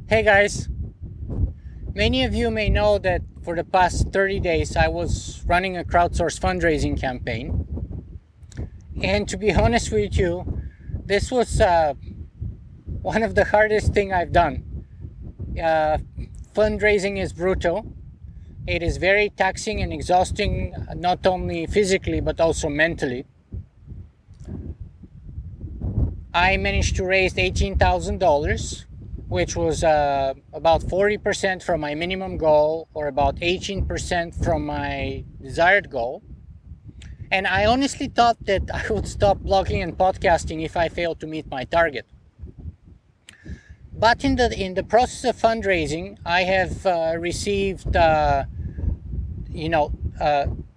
Hey guys, many of you may know that for the past 30 days I was running a crowdsourced fundraising campaign. And to be honest with you, this was one of the hardest thing I've done. Fundraising is brutal. It is very taxing and exhausting, not only physically but also mentally. I managed to raise $18,000, which was about 40% from my minimum goal, or about 18% from my desired goal. And I honestly thought that I would stop blogging and podcasting if I failed to meet my target. But in the process of fundraising, I have received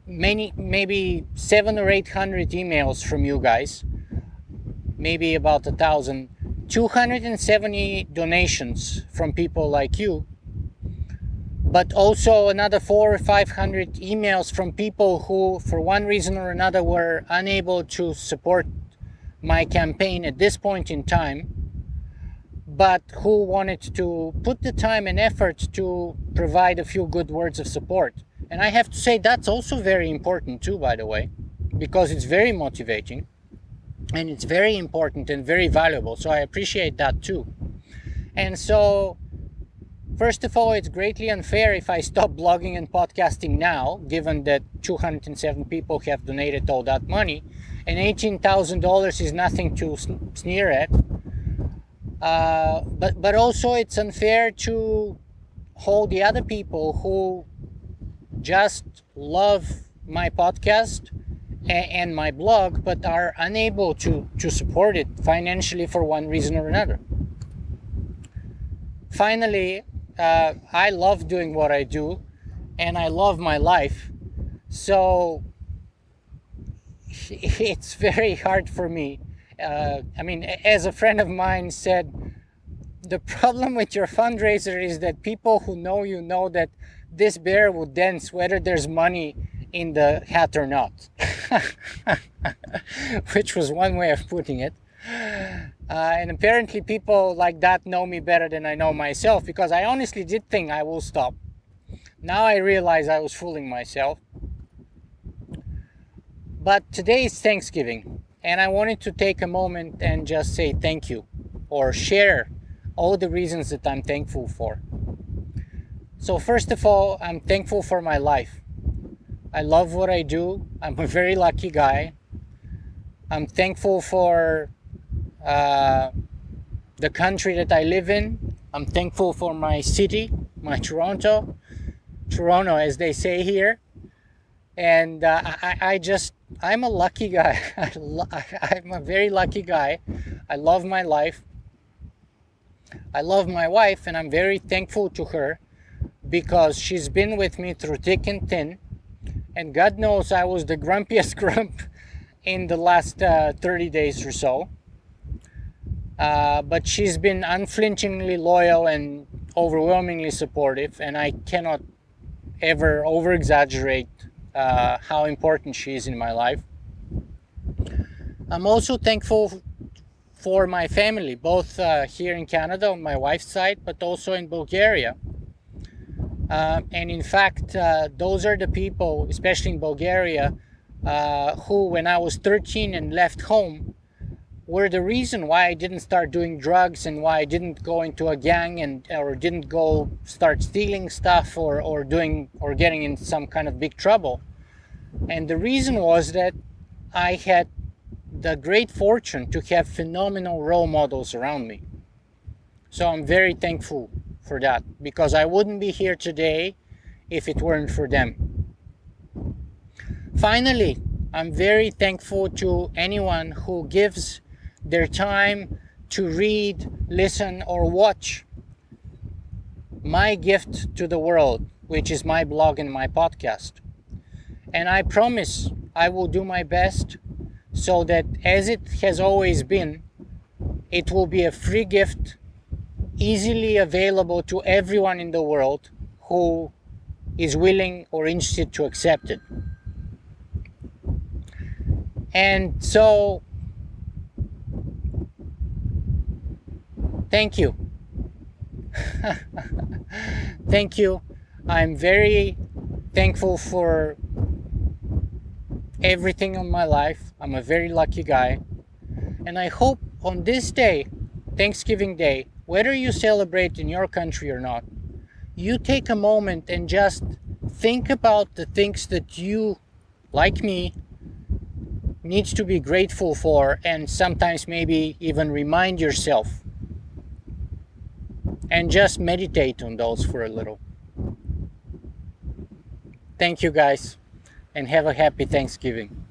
maybe 700 or 800 emails from you guys, maybe about 1,000, 270 donations from people like you, but also another 400 or 500 emails from people who, for one reason or another, were unable to support my campaign at this point in time, but who wanted to put the time and effort to provide a few good words of support. And I have to say that's also very important too, by the way, because it's very motivating and it's very important and very valuable. So I appreciate that too. And so, first of all, it's greatly unfair if I stop blogging and podcasting now, given that 207 people have donated all that money, and $18,000 is nothing to sneer at. But also it's unfair to hold the other people who just love my podcast and my blog, but are unable to support it financially for one reason or another. Finally, I love doing what I do, and I love my life. So it's very hard for me. As a friend of mine said, the problem with your fundraiser is that people who know you know that this bear will dance whether there's money in the hat or not. Which was one way of putting it. And apparently people like that know me better than I know myself, because I honestly did think I will stop. Now I realize I was fooling myself. But today is Thanksgiving, and I wanted to take a moment and just say thank you, or share all the reasons that I'm thankful for. So first of all, I'm thankful for my life. I love what I do. I'm a very lucky guy. I'm thankful for the country that I live in. I'm thankful for my city, my Toronto as they say here. And I'm a lucky guy. I'm a very lucky guy. I love my life. I love my wife, and I'm very thankful to her because she's been with me through thick and thin. And God knows I was the grumpiest grump in the last 30 days or so. But she's been unflinchingly loyal and overwhelmingly supportive, and I cannot ever over-exaggerate how important she is in my life. I'm also thankful for my family, both here in Canada on my wife's side, but also in Bulgaria. And in fact, those are the people, especially in Bulgaria, who, when I was 13 and left home, were the reason why I didn't start doing drugs and why I didn't go into a gang or didn't go start stealing stuff or getting in some kind of big trouble. And the reason was that I had the great fortune to have phenomenal role models around me. So I'm very thankful for that, because I wouldn't be here today if it weren't for them. Finally, I'm very thankful to anyone who gives their time to read, listen, or watch my gift to the world, which is my blog and my podcast. And I promise I will do my best so that, as it has always been, it will be a free gift, easily available to everyone in the world who is willing or interested to accept it. And so, thank you. Thank you. I'm very thankful for everything in my life. I'm a very lucky guy. And I hope on this day, Thanksgiving Day, whether you celebrate in your country or not, you take a moment and just think about the things that you, like me, needs to be grateful for, and sometimes maybe even remind yourself, and just meditate on those for a little. Thank you guys, and have a happy Thanksgiving.